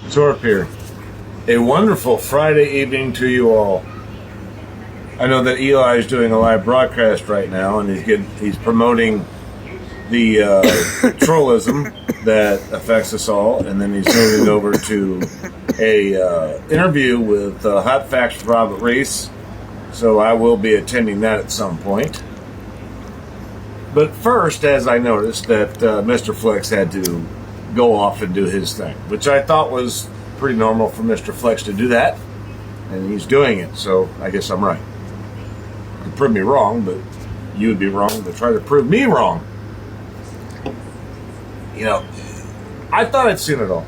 Torp here. A wonderful Friday evening to you all. I know that Eli is doing a live broadcast right now, and he's promoting the trollism that affects us all, and then he's moving over to a interview with Hot Facts with Robert Reese. So I will be attending that at some point. But first, as I noticed that Mr. Flex had to go off and do his thing, which I thought was pretty normal for Mr. Flex to do that, and he's doing it, so I guess I'm right. You could prove me wrong, but you would be wrong to try to prove me wrong. You know, I thought I'd seen it all.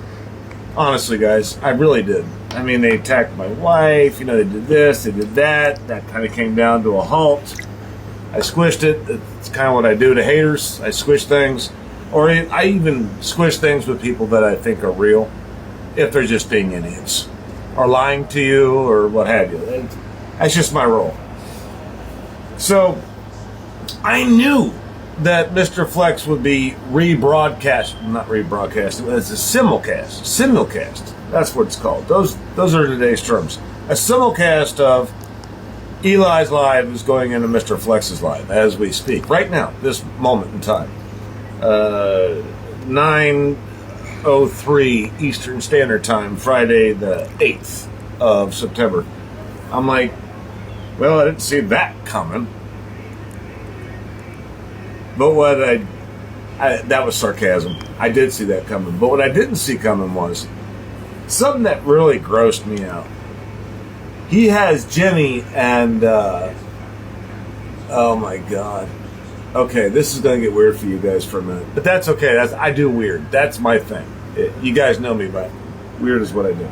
Honestly, guys, I really did. I mean, they attacked my wife, they did this, they did that. That kind of came down to a halt. I squished it. It's kind of what I do to haters. I squish things. Or I even squish things with people that I think are real, if they're just being idiots. Or lying to you, or what have you. That's just my role. So, I knew that Mr. Flex would be not rebroadcast, it was a simulcast. That's what it's called. Those are today's terms. A simulcast of Eli's live is going into Mr. Flex's live as we speak. Right now, this moment in time. 9:03 Eastern Standard Time, Friday the 8th of September. I'm like, well, I didn't see that coming. But what that was sarcasm. I did see that coming. But what I didn't see coming was something that really grossed me out. He has Jenny and, oh my God. Okay, this is going to get weird for you guys for a minute. But that's okay. I do weird. That's my thing. You guys know me, but weird is what I do.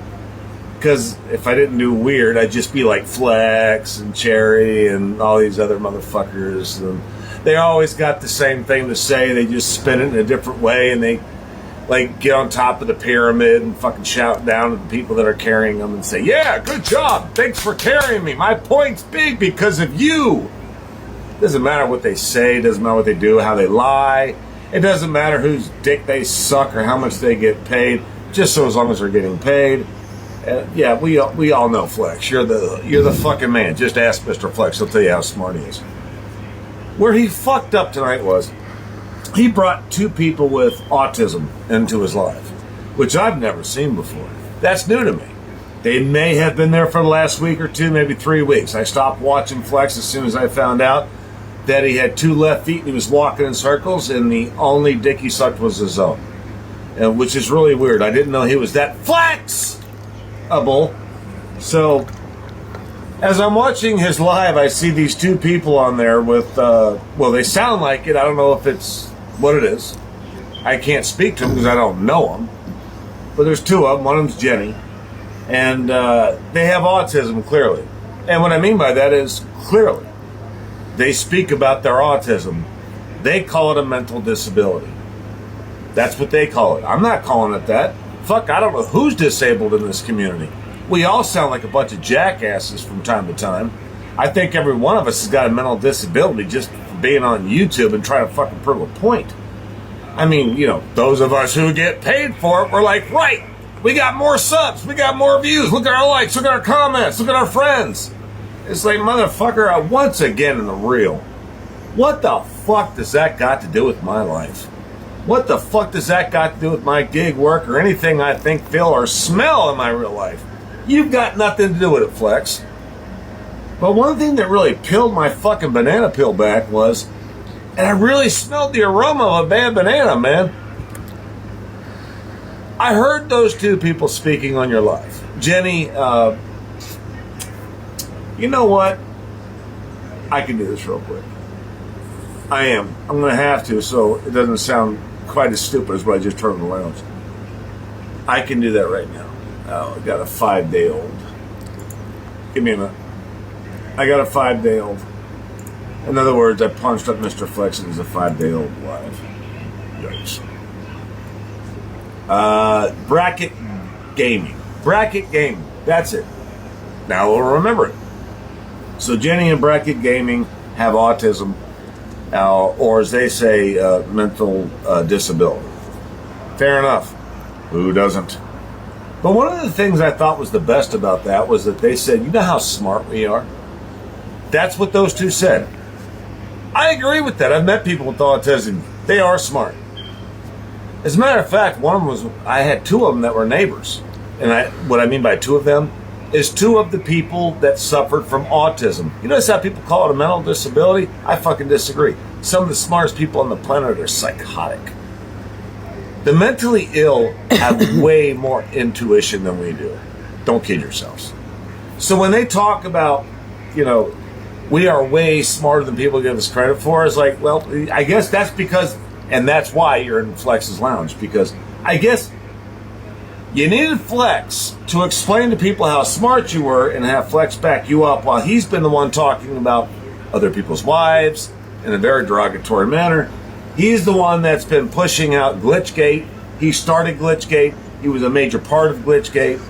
Because if I didn't do weird, I'd just be like Flex and Cherry and all these other motherfuckers. And they always got the same thing to say. They just spin it in a different way, and they like get on top of the pyramid and fucking shout down at the people that are carrying them and say, yeah, good job. Thanks for carrying me. My point's big because of you. Doesn't matter what they say, doesn't matter what they do, how they lie. It doesn't matter whose dick they suck or how much they get paid, just so as long as they're getting paid. Yeah, we all know Flex. You're the fucking man. Just ask Mr. Flex. He'll tell you how smart he is. Where he fucked up tonight was he brought two people with autism into his life, which I've never seen before. That's new to me. They may have been there for the last week or two, maybe 3 weeks. I stopped watching Flex as soon as I found out that he had two left feet and he was walking in circles, and the only dick he sucked was his own, which is really weird. I didn't know he was that flex-able. So, as I'm watching his live, I see these two people on there with, well, they sound like it. I don't know if it's what it is. I can't speak to them because I don't know them. But there's two of them. One of them's Jenny. And they have autism, clearly. And what I mean by that is, clearly, they speak about their autism. They call it a mental disability. That's what they call it. I'm not calling it that. Fuck, I don't know who's disabled in this community. We all sound like a bunch of jackasses from time to time. I think every one of us has got a mental disability just for being on YouTube and trying to fucking prove a point. I mean, those of us who get paid for it, we're like, right, we got more subs, we got more views, look at our likes, look at our comments, look at our friends. It's like, motherfucker, once again in the real, what the fuck does that got to do with my life? What the fuck does that got to do with my gig work or anything I think, feel, or smell in my real life? You've got nothing to do with it, Flex. But one thing that really peeled my fucking banana peel back was, and I really smelled the aroma of a bad banana, man. I heard those two people speaking on your live. Jenny, you know what? I can do this real quick. I am. I'm going to have to, so it doesn't sound quite as stupid as what I just heard in the lounge. I can do that right now. Oh, I got a 5-day-old. Give me a minute. I got a 5-day-old. In other words, I punched up Mr. Flex and he's a 5-day-old live. Yikes. Bracket gaming. Bracket gaming. That's it. Now we'll remember it. So Jenny and Bracket Gaming have autism, or as they say, mental disability. Fair enough. Who doesn't? But one of the things I thought was the best about that was that they said, you know how smart we are? That's what those two said. I agree with that. I've met people with autism. They are smart. As a matter of fact, I had two of them that were neighbors. And what I mean by two of them is two of the people that suffered from autism. You notice how people call it a mental disability? I fucking disagree. Some of the smartest people on the planet are psychotic. The mentally ill have way more intuition than we do. Don't kid yourselves. So when they talk about, we are way smarter than people give us credit for, it's like, well, I guess that's because, and that's why you're in Flex's lounge, because I guess you needed Flex to explain to people how smart you were and have Flex back you up while he's been the one talking about other people's wives in a very derogatory manner. He's the one that's been pushing out Glitchgate. He started Glitchgate. He was a major part of Glitchgate.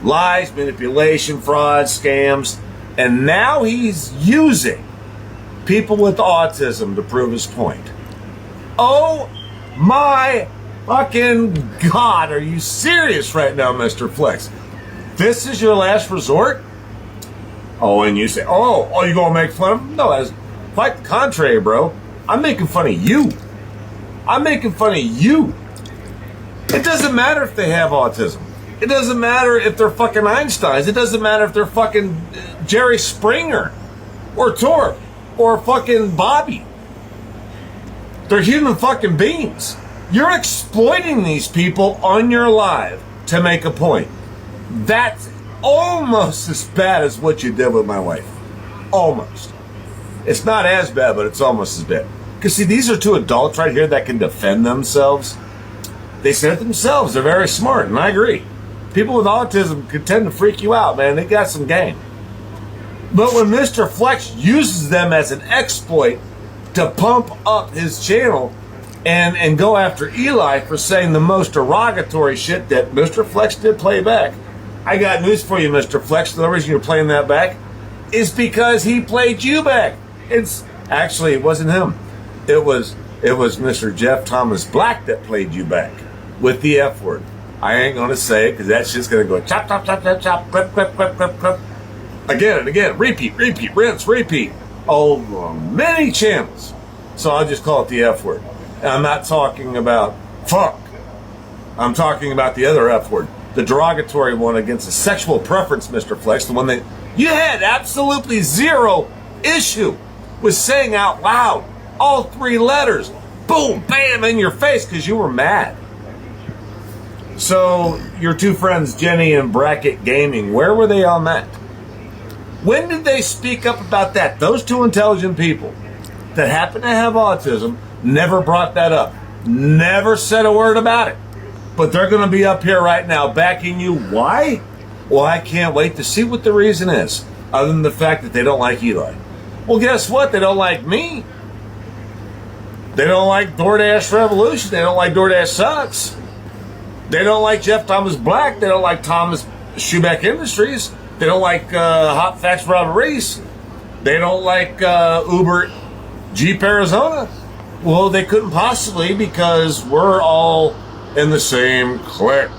Lies, manipulation, fraud, scams. And now he's using people with autism to prove his point. Oh my fucking God, are you serious right now, Mr. Flex? This is your last resort? Oh, and you say, oh, you gonna make fun of him? No, that's quite the contrary, bro. I'm making fun of you. I'm making fun of you. It doesn't matter if they have autism. It doesn't matter if they're fucking Einsteins. It doesn't matter if they're fucking Jerry Springer or Torp or fucking Bobby. They're human fucking beings. You're exploiting these people on your live to make a point. That's almost as bad as what you did with my wife. Almost. It's not as bad, but it's almost as bad. Because see, these are two adults right here that can defend themselves. They said it themselves. They're very smart, and I agree. People with autism could tend to freak you out, man. They got some game. But when Mr. Flex uses them as an exploit to pump up his channel and go after Eli for saying the most derogatory shit that Mr. Flex did play back, I got news for you, Mr. Flex. The reason you're playing that back is because he played you back. Actually, it wasn't him. It was Mr. Jeff Thomas Black that played you back with the F word. I ain't gonna say it because that shit's gonna go chop, chop, chop, chop, chop, clip, clip, clip, clip, clip. Again and again, repeat, rinse, repeat, over many channels. So I'll just call it the F word. And I'm not talking about fuck. I'm talking about the other F word, the derogatory one against a sexual preference, Mr. Flex, the one that you had absolutely zero issue with saying out loud, all three letters, boom, bam, in your face because you were mad. So your two friends, Jenny and Bracket Gaming, where were they on that? When did they speak up about that? Those two intelligent people that happen to have autism never brought that up. Never said a word about it. But they're going to be up here right now backing you. Why? Well, I can't wait to see what the reason is, other than the fact that they don't like Eli. Well, guess what? They don't like me. They don't like DoorDash Revolution. They don't like DoorDash Sucks. They don't like Jeff Thomas Black. They don't like Thomas Schubeck Industries. They don't like Hot Facts Robert Reese. They don't like Uber Jeep Arizona. Well, they couldn't possibly because we're all in the same clique.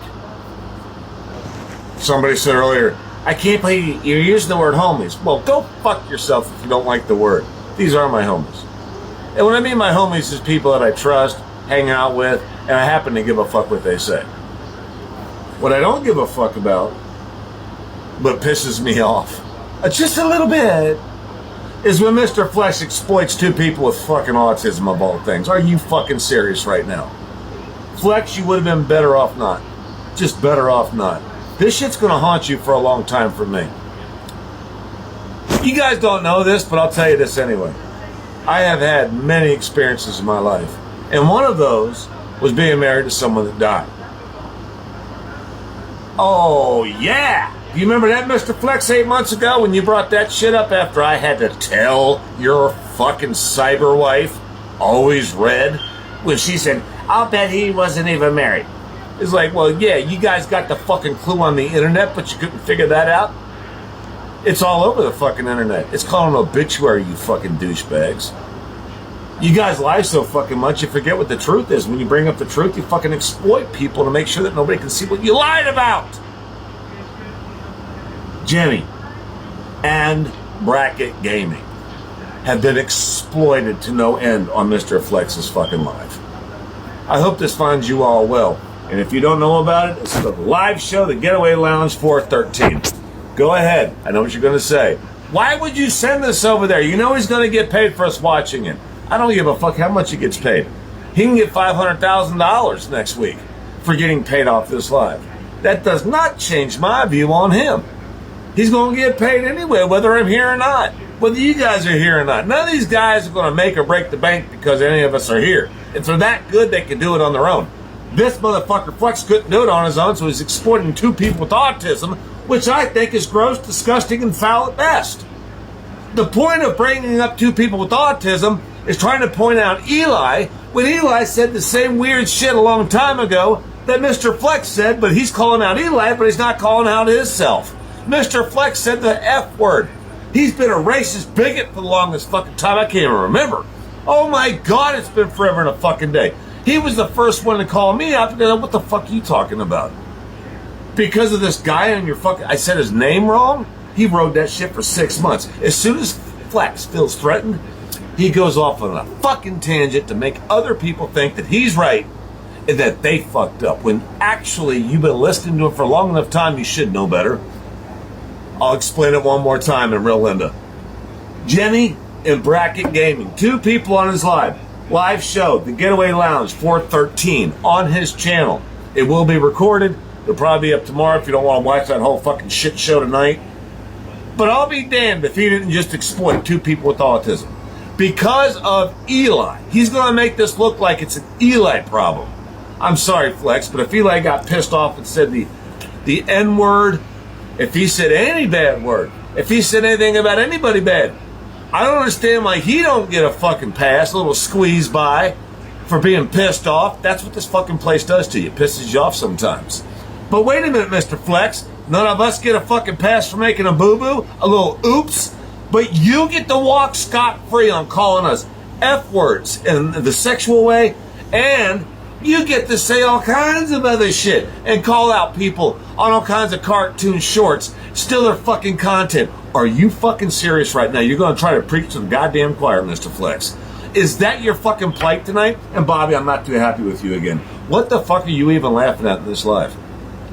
Somebody said earlier, I can't believe you're using the word homies. Well, go fuck yourself if you don't like the word. These are my homies. And when I mean my homies, is people that I trust, hang out with, and I happen to give a fuck what they say. What I don't give a fuck about, but pisses me off, just a little bit, is when Mr. Flex exploits two people with fucking autism of all things. Are you fucking serious right now? Flex, you would have been better off not. Just better off not. This shit's gonna haunt you for a long time for me. You guys don't know this, but I'll tell you this anyway. I have had many experiences in my life, and one of those was being married to someone that died. Oh, yeah! Do you remember that, Mr. Flex, 8 months ago when you brought that shit up after I had to tell your fucking cyber wife, always red, when she said, I'll bet he wasn't even married. It's like, well, yeah, you guys got the fucking clue on the internet, but you couldn't figure that out? It's all over the fucking internet. It's called an obituary, you fucking douchebags. You guys lie so fucking much, you forget what the truth is. When you bring up the truth, you fucking exploit people to make sure that nobody can see what you lied about. Jenny and Bracket Gaming have been exploited to no end on Mr. Flex's fucking live. I hope this finds you all well. And if you don't know about it, it's the live show, the Getaway Lounge 413. Go ahead. I know what you're going to say. Why would you send this over there? You know he's going to get paid for us watching it. I don't give a fuck how much he gets paid. He can get $500,000 next week for getting paid off this live. That does not change my view on him. He's going to get paid anyway, whether I'm here or not. Whether you guys are here or not. None of these guys are going to make or break the bank because any of us are here. If they're that good, they can do it on their own. This motherfucker Flex couldn't do it on his own, so he's exploiting two people with autism, which I think is gross, disgusting, and foul at best. The point of bringing up two people with autism is trying to point out Eli, when Eli said the same weird shit a long time ago that Mr. Flex said, but he's calling out Eli, but he's not calling out himself. Mr. Flex said the F word. He's been a racist bigot for the longest fucking time. I can't even remember. Oh my God, it's been forever and a fucking day. He was the first one to call me out and go, what the fuck are you talking about? Because of this guy on your fucking, I said his name wrong? He rode that shit for 6 months. As soon as Flex feels threatened, he goes off on a fucking tangent to make other people think that he's right and that they fucked up. When actually you've been listening to him for a long enough time, you should know better. I'll explain it one more time in real Linda. Jenny and Bracket Gaming, two people on his live show, the Getaway Lounge 413 on his channel. It will be recorded. It'll probably be up tomorrow if you don't want to watch that whole fucking shit show tonight. But I'll be damned if he didn't just exploit two people with autism. Because of Eli. He's going to make this look like it's an Eli problem. I'm sorry, Flex, but if Eli got pissed off and said the N-word, if he said any bad word, if he said anything about anybody bad, I don't understand why he don't get a fucking pass, a little squeeze by for being pissed off. That's what this fucking place does to you. It pisses you off sometimes. But wait a minute, Mr. Flex. None of us get a fucking pass for making a boo-boo, a little oops, but you get to walk scot-free on calling us F-words in the sexual way, and you get to say all kinds of other shit and call out people on all kinds of cartoon shorts, steal their fucking content. Are you fucking serious right now? You're going to try to preach to the goddamn choir, Mr. Flex. Is that your fucking plight tonight? And Bobby, I'm not too happy with you again. What the fuck are you even laughing at in this live?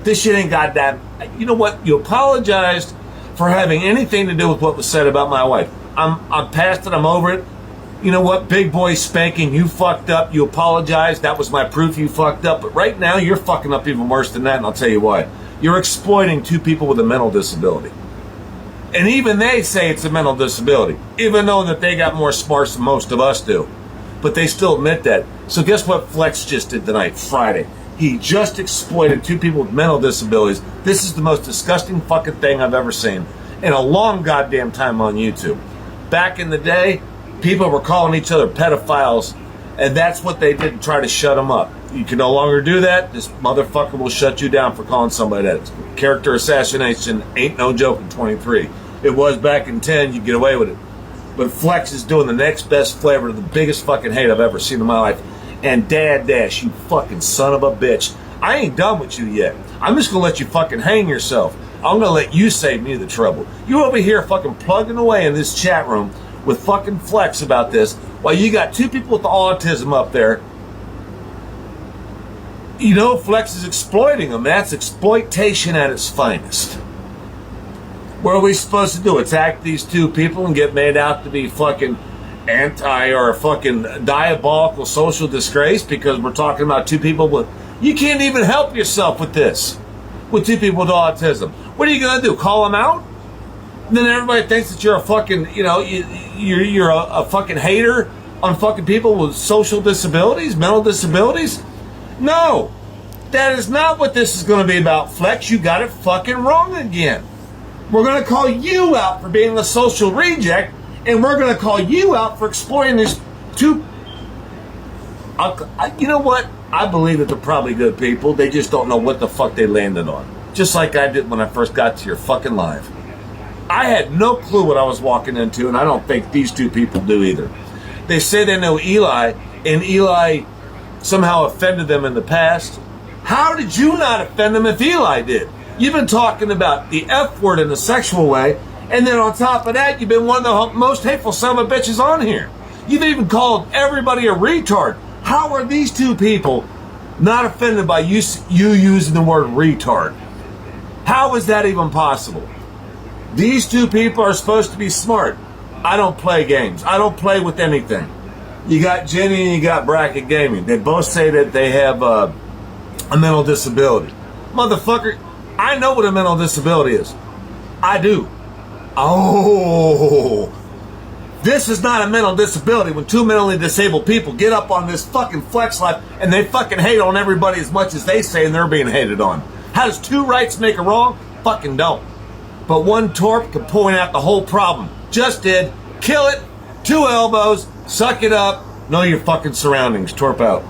This shit ain't goddamn. You know what? You apologized for having anything to do with what was said about my wife. I'm past it. I'm over it. You know what? Big boy spanking. You fucked up. You apologized. That was my proof you fucked up. But right now, you're fucking up even worse than that, and I'll tell you why. You're exploiting two people with a mental disability. And even they say it's a mental disability, even though that they got more smarts than most of us do. But they still admit that. So guess what Flex just did tonight, Friday? He just exploited two people with mental disabilities. This is the most disgusting fucking thing I've ever seen in a long goddamn time on YouTube. Back in the day, people were calling each other pedophiles, and that's what they did to try to shut them up. You can no longer do that. This motherfucker will shut you down for calling somebody that. Character assassination ain't no joke in 23. It was back in 10, you get away with it. But Flex is doing the next best flavor of the biggest fucking hate I've ever seen in my life. And Dad Dash, you fucking son of a bitch. I ain't done with you yet. I'm just gonna let you fucking hang yourself. I'm gonna let you save me the trouble. You over here fucking plugging away in this chat room with fucking Flex about this while you got two people with autism up there. You know Flex is exploiting them. That's exploitation at its finest. What are we supposed to do? Attack these two people and get made out to be fucking anti or a fucking diabolical social disgrace because we're talking about two people with... You can't even help yourself with this. With two people with autism. What are you going to do? Call them out? And then everybody thinks that you're a fucking, you know, you're a fucking hater on fucking people with social disabilities, mental disabilities? No. That is not what this is going to be about, Flex. You got it fucking wrong again. We're going to call you out for being a social reject, and we're going to call you out for exploiting these two... you know what? I believe that they're probably good people. They just don't know what the fuck they landed on. Just like I did when I first got to your fucking live. I had no clue what I was walking into, and I don't think these two people do either. They say they know Eli, and Eli somehow offended them in the past. How did you not offend them if Eli did? You've been talking about the F word in a sexual way, and then on top of that, you've been one of the most hateful son of a bitches on here. You've even called everybody a retard. How are these two people not offended by you using the word retard? How is that even possible? These two people are supposed to be smart. I don't play games. I don't play with anything. You got Jenny and you got Bracket Gaming. They both say that they have a mental disability. Motherfucker, I know what a mental disability is. I do. Oh, this is not a mental disability when two mentally disabled people get up on this fucking flex life and they fucking hate on everybody as much as they say and they're being hated on. How does two rights make a wrong? Fucking don't. But one Torp can point out the whole problem. Just did. Kill it. 2 elbows. Suck it up. Know your fucking surroundings. Torp out.